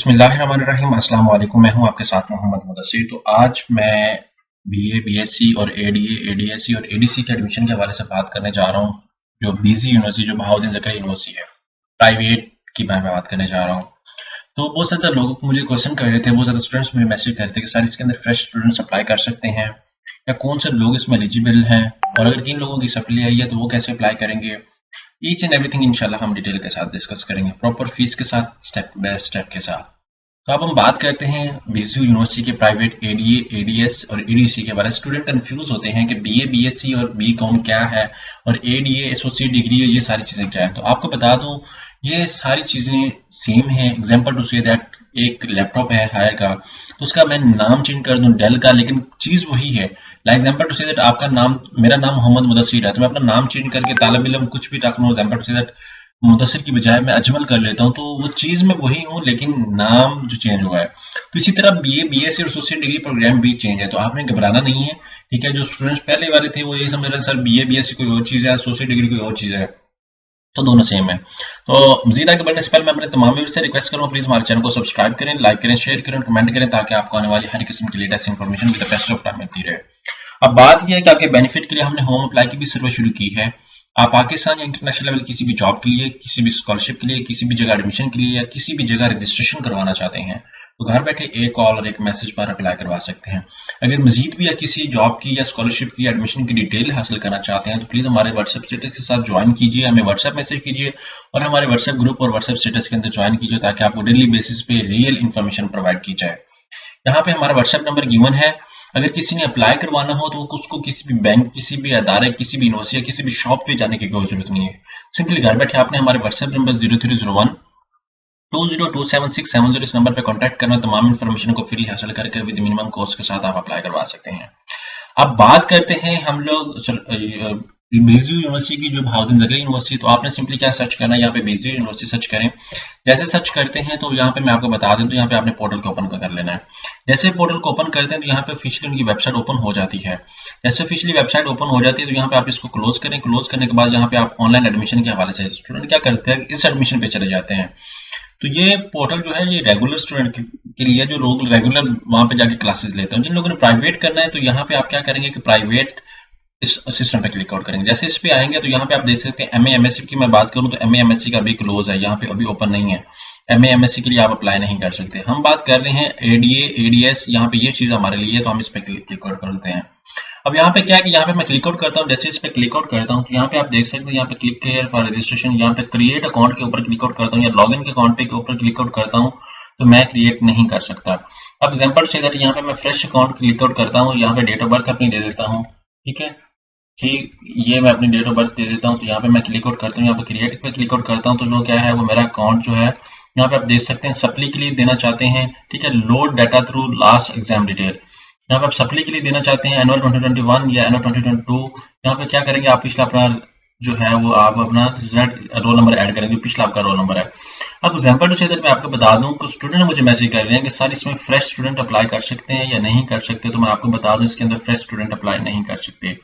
बिस्मिल्लाहिर्रहमानिर्रहीम अस्सलाम वालेकुम। मैं हूं आपके साथ मोहम्मद मुदस्सिर। तो आज मैं बीए, बीएससी और एडीए, एडीएससी और एडीसी के एडमिशन के हवाले से बात करने जा रहा हूं। जो बीजी यूनिवर्सिटी, जो बहाउद्दीन ज़करिया यूनिवर्सिटी है, प्राइवेट की मैं बात करने जा रहा हूं। तो बहुत ज़्यादा लोग मुझे क्वेश्चन कर रहे थे, बहुत ज़्यादा स्टूडेंट्स मुझे मैसेज कर रहे थे कि सर इसके अंदर फ्रेश स्टूडेंट्स अप्लाई कर सकते हैं या कौन से लोग इसमें एलिजिबल हैं, और अगर 3 लोगों की सप्ली आई है तो वो कैसे अप्लाई करेंगे। ईच एंड एवरीथिंग इंशाल्लाह हम डिटेल के साथ डिस्कस करेंगे, प्रॉपर फीस के साथ, स्टेप बाय स्टेप के साथ। तो अब हम बात करते हैं बीजू यूनिवर्सिटी के प्राइवेट एडीए, एडीएस और एडीसी के बारे में। स्टूडेंट कंफ्यूज होते हैं कि बीए, बीएससी और बीकॉम क्या है और एडीए एसोसिएट डिग्री है, ये सारी चीजें क्या है। तो आपको बता दूं, ये सारी चीजें सेम है। एग्जांपल टू से दैट, एक लैपटॉप है हायर का, तो उसका मैं नाम चेंज कर दूं डेल का, लेकिन चीज वही है। Like example to say that, आपका नाम, मेरा नाम मोहम्मद मुदस्सिर है, तो मैं अपना नाम चेंज करके तालिब इल्म कुछ भी रख लूं, example to say that Mudassir की बजाय मैं अजमल कर लेता हूँ, तो वो चीज मैं वही हूँ लेकिन नाम जो चेंज हुआ है। तो इसी तरह बीए, बीएससी और एसोसिएट डिग्री प्रोग्राम भी चेंज है, तो आपने घबराना नहीं है। ठीक है, जो स्टूडेंट्स पहले वाले थे वो ये समझ रहे हैं सर बीए, बीएससी कोई और चीज है, एसोसिएट डिग्री कोई और चीज है, तो दोनों सेम है। तो मजीद आगे बढ़ने से पहले मैं अपने तमाम व्यूअर्स से रिक्वेस्ट करूंगा, प्लीज हमारे चैनल को सब्सक्राइब करें, लाइक करें, शेयर करें, कमेंट करें, ताकि आपको आने वाली हर किस्म की latest information with the best of time मिलती रहे। अब बात यह है कि आपके बेनिफिट के लिए हमने होम अप्लाई की भी सर्विस शुरू की है। आप पाकिस्तान या इंटरनेशनल लेवल किसी भी जॉब के लिए, किसी भी स्कॉलरशिप के लिए, किसी भी जगह एडमिशन के लिए या किसी भी जगह रजिस्ट्रेशन करवाना चाहते हैं, तो घर बैठे एक कॉल और एक मैसेज पर अप्लाई करवा सकते हैं। अगर मजीद भी या किसी जॉब की या स्कॉलरशिप की या एडमिशन की डिटेल हासिल करना चाहते हैं, तो प्लीज़ हमारे व्हाट्सएप स्टेटस के साथ ज्वाइन कीजिए, हमें व्हाट्सएप मैसेज कीजिए और हमारे व्हाट्सएप ग्रुप और व्हाट्सएप स्टेटस के अंदर ज्वाइन कीजिए, ताकि आपको डेली बेसिस पे रियल इन्फॉर्मेशन प्रोवाइड की जाए। यहाँ पे हमारा व्हाट्सएप नंबर गिवन है। अगर किसी ने अप्लाई करवाना हो तो उसको किसी भी बैंक, किसी भी अदारे, किसी भी यूनिवर्सिटी या किसी भी शॉप पे जाने की कोई जरूरत नहीं है। सिंपली घर बैठे आपने हमारे व्हाट्सएप नंबर 0301 202767 इस नंबर पे कांटेक्ट करना, तमाम इन्फॉर्मेशन को फ्री हासिल करके विद मिनिमम कॉस्ट के साथ आप अप्लाई करवा सकते हैं। अब बात करते हैं हम लोग बेजू यूनिवर्सिटी की, जो बहाउद्दीन ज़करिया यूनिवर्सिटी। तो आपने सिंपली क्या सर्च करना है, यहाँ पे बेजू यूनिवर्सिटी सर्च करें। जैसे सर्च करते हैं तो यहाँ पे मैं आपको बता दूं, तो यहाँ पे आपने पोर्टल को ओपन कर लेना है। जैसे पोर्टल को ओपन करते हैं तो यहाँ पे ऑफिशियली उनकी वेबसाइट ओपन हो जाती है। जैसे ऑफिशियली वेबसाइट ओपन हो जाती है तो यहाँ पे आप इसको क्लोज करें। क्लोज करने के बाद यहाँ पे आप ऑनलाइन एडमिशन के हवाले से स्टूडेंट क्या करते हैं, इस एडमिशन पे चले जाते हैं। तो ये पोर्टल जो है ये रेगुलर स्टूडेंट के लिए, जो लोग रेगुलर वहां पे जाके क्लासेस लेते हैं। जिन लोगों ने प्राइवेट करना है तो यहाँ पे आप क्या करेंगे कि प्राइवेट इस सिस्टम पे क्लिक आउट करेंगे। जैसे इस पे आएंगे तो यहाँ पे आप देख सकते हैं एमए एमएससी की मैं बात करूँ तो एमए एमएससी का भी क्लोज है, यहाँ पे अभी ओपन नहीं है। एमए एमएससी के लिए आप अप्लाई नहीं कर सकते। हम बात कर रहे हैं एडीए, एडीएस, यहाँ पे ये चीज हमारे लिए है, तो हम इस पे क्लिक आउट करते हैं। अब यहाँ पे क्या है कि यहाँ पे मैं क्लिक आउट करता हूँ। जैसे इस पे क्लिक आउट करता हूँ तो यहाँ पे आप देख सकते हैं, यहाँ पे क्लिक हेयर फॉर रजिस्ट्रेशन, यहाँ पे क्रिएट अकाउंट के ऊपर क्लिक आउट करता हूँ या लॉगिन के अकाउंट के ऊपर क्लिक आउट करता हूँ, तो मैं क्रिएट नहीं कर सकता। अब एग्जाम्पल से दैट, यहाँ पे मैं फ्रेश अकाउंट क्लिक आउट करता हूँ, यहाँ पे डेट ऑफ बर्थ अपनी दे देता हूँ। ठीक है, ठीक, ये मैं अपनी डेट ऑफ बर्थ दे देता हूँ। तो यहाँ पे मैं क्लिक आउट करता हूँ, यहाँ पे क्रिएट पे क्लिक आउट करता हूँ, तो जो क्या है वो मेरा अकाउंट जो है यहाँ पे आप देख सकते हैं सप्ली के लिए देना चाहते हैं। ठीक है, load data through last exam detail, यहाँ पे आप सप्ली के लिए देना चाहते हैं एनुअल 2021 या एनुअल 2022। यहाँ पे क्या करेंगे, आप पिछला अपना जो है वो आप अपना रिजल्ट रोल नंबर ऐड करेंगे, पिछला आपका रोल नंबर है। अब एग्जाम्पल से मैं आपको बता दूं, कुछ स्टूडेंट मुझे मैसेज कर रहे हैं कि सर इसमें फ्रेश स्टूडेंट अप्लाई कर सकते हैं या नहीं कर सकते। तो मैं आपको बता दूं, इसके अंदर फ्रेश स्टूडेंट अप्लाई नहीं कर सकते।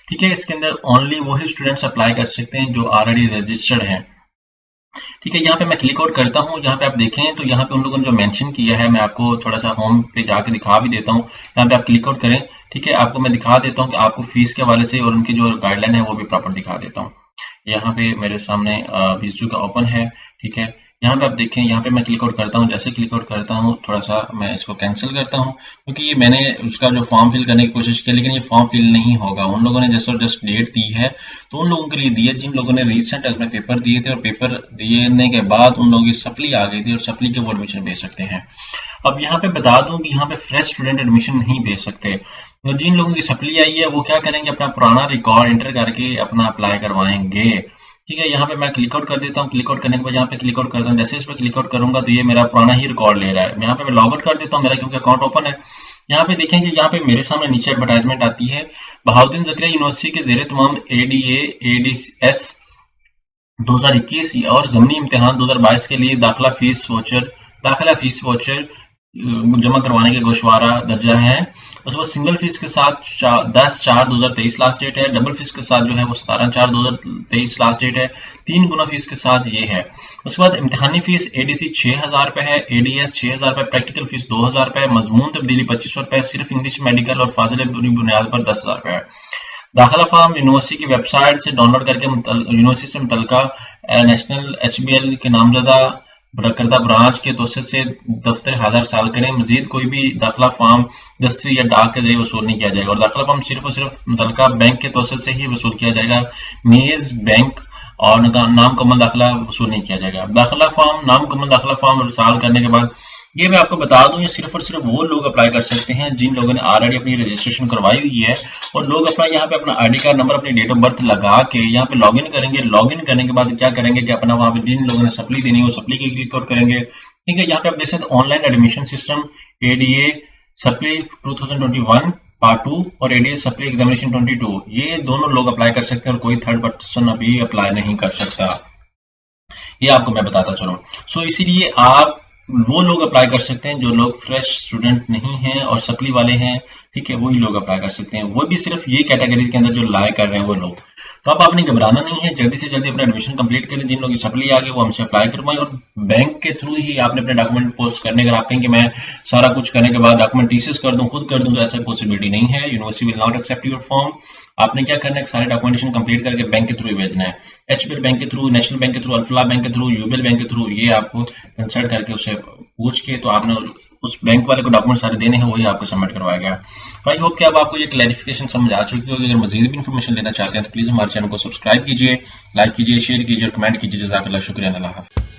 ठीक है, इसके अंदर ओनली वही स्टूडेंट्स अप्लाई कर सकते हैं जो ऑलरेडी रजिस्टर्ड हैं। ठीक है, यहाँ पे मैं क्लिक आउट करता हूँ। यहाँ पे आप देखें तो यहाँ पे उन लोगों ने जो मेंशन किया है, मैं आपको थोड़ा सा होम पे जाके दिखा भी देता हूँ। यहाँ पे आप क्लिक आउट करें। ठीक है, आपको मैं दिखा देता हूँ कि आपको फीस के हवाले से और उनकी जो गाइडलाइन है वो भी प्रॉपर दिखा देता हूँ। यहाँ पे मेरे सामने बीजू का ओपन है। ठीक है, यहाँ पे आप देखें, यहाँ पे मैं क्लिक आउट करता हूँ। जैसे क्लिक आउट करता हूँ, थोड़ा सा मैं इसको कैंसिल करता हूँ, क्योंकि ये मैंने उसका जो फॉर्म फिल करने की कोशिश की, लेकिन ये फॉर्म फिल नहीं होगा। उन लोगों ने जस्ट और जस्ट डेट दी है, तो उन लोगों के लिए दी है जिन लोगों ने रिसेंट इसमें पेपर दिए थे, और पेपर देने के बाद उन लोगों की सप्ली आ गई थी और सप्ली के वो एडमिशन भेज सकते हैं। अब यहाँ पे बता दूं कि यहाँ पे फ्रेश स्टूडेंट एडमिशन नहीं भेज सकते। तो जिन लोगों की सप्ली आई है वो क्या करेंगे, अपना पुराना रिकॉर्ड एंटर करके अपना अप्लाई करवाएंगे। ठीक है, यहाँ पे मैं क्लिक आउट कर देता हूँ। क्लिक आउट करने के बाद यहाँ पे क्लिक आउट करता हूँ। जैसे इस पर क्लिक आउट करूंगा तो ये मेरा पुराना ही रिकॉर्ड ले रहा है। यहाँ पे मैं लॉग आउट कर देता हूँ मेरा, क्योंकि अकाउंट ओपन है। यहाँ पे देखें कि यहाँ पे मेरे सामने नीचे एडवर्टाइजमेंट आती है, बहाउद्दीन ज़करिया यूनिवर्सिटी के जेर तमाम एडीए, एडीएस 2021 और ज़मीनी इम्तिहान 2022 के लिए दाखिला फीस वोचर जमा करवाने के गोशवारा दर्जा है। उसके बाद सिंगल फीस के साथ 10/4/2023 लास्ट डेट है। डबल फीस के साथ जो है वो 17/4/2023 लास्ट डेट है। 3 गुना फीस के साथ ये है। उसके बाद इम्तिहानी फीस एडीसी 6,000 रुपए है, एडीएस 6,000 रुपए, प्रैक्टिकल फीस 2,000 रुपए, मजमून तब्दीली 2,500 रुपए, सिर्फ इंग्लिश मेडिकल और फाजिल बुनियाद पर 10,000 रुपए है। दाखिला फॉर्म यूनिवर्सिटी की वेबसाइट से डाउनलोड करके यूनिवर्सिटी से मुतलका नेशनल HBL के नामजदा करदा ब्रांच के तोसत से दफ्तर हाजिर साल करें। मजीद कोई भी दाखिला फॉर्म दस्ती या डाक के जरिए वसूल नहीं किया जाएगा और दाखिला फॉर्म सिर्फ और सिर्फ मुतलका बैंक के तोसत से ही वसूल किया जाएगा। मेज बैंक और नामकम्मल दाखिला वसूल नहीं किया जाएगा। दाखिला फॉर्म नामकम्मल दाखिला फॉर्म वसूल करने के बाद ये मैं आपको बता दूं, ये सिर्फ और सिर्फ वो लोग अप्लाई कर सकते हैं जिन लोगों ने ऑलरेडी अपनी रजिस्ट्रेशन करवाई हुई है और लोग अपना यहाँ पे अपना आईडी कार्ड नंबर, अपनी डेट ऑफ बर्थ लगा के यहाँ पे लॉगिन करेंगे। लॉगिन करने के बाद क्या करेंगे कि अपना वहाँ पे जिन लोगों ने सप्ली देनी है वो सप्ली की क्लिक आउट करेंगे। ठीक है, यहाँ पे आप देख सकते हैं online admission system ADA supply 2021 part 2 और एडीए सप्ली एग्जामिनेशन 22, ये दोनों लोग अप्लाई कर सकते हैं और कोई थर्ड पर्सन अभी अप्लाई नहीं कर सकता। ये आपको मैं बताता चलूं। सो इसीलिए आप वो लोग अप्लाई कर सकते हैं जो लोग फ्रेश स्टूडेंट नहीं हैं और सप्ली वाले हैं। ठीक है, वही लोग अप्लाई कर सकते हैं, वो भी सिर्फ ये कैटेगरी के अंदर जो अप्लाई कर रहे हैं वो लोग। तो अब आपने घबराना नहीं है, जल्दी से जल्दी अपना एडमिशन कंप्लीट करें। जिन लोगों की सप्ली आ गई वो हमसे अप्लाई करवाएं और बैंक के थ्रू ही आपने अपने डॉक्यूमेंट पोस्ट करने। अगर आप कहें कि मैं सारा कुछ करने के बाद डॉक्यूमेंट टीसीएस कर दूं, खुद कर दूं, तो ऐसा पॉसिबिलिटी नहीं है। University will not accept your form. आपने क्या करना है, सारे डॉक्यूमेंटेशन कंप्लीट करके बैंक के थ्रू भेजना है। HBL बैंक के थ्रू, नेशनल बैंक के थ्रू, अल्फला बैंक के थ्रू, यूबीएल बैंक के थ्रू, ये आपको कंसल्ट करके उससे पूछ के तो आपने उस बैंक वाले को डॉक्यूमेंट सारे देने हैं, वही आपको सबमिट करवाया गया। तो आई होप कि अब आपको ये क्लैरिफिकेशन समझ आ चुकी होगी। अगर मजीद भी इन्फॉर्मेशन लेना चाहते हैं तो प्लीज हमारे चैनल को सब्सक्राइब कीजिए, लाइक कीजिए, शेयर कीजिए और कमेंट कीजिए। जज़ाकल्लाह, शुक्रिया, अल्लाह हाफ़िज़।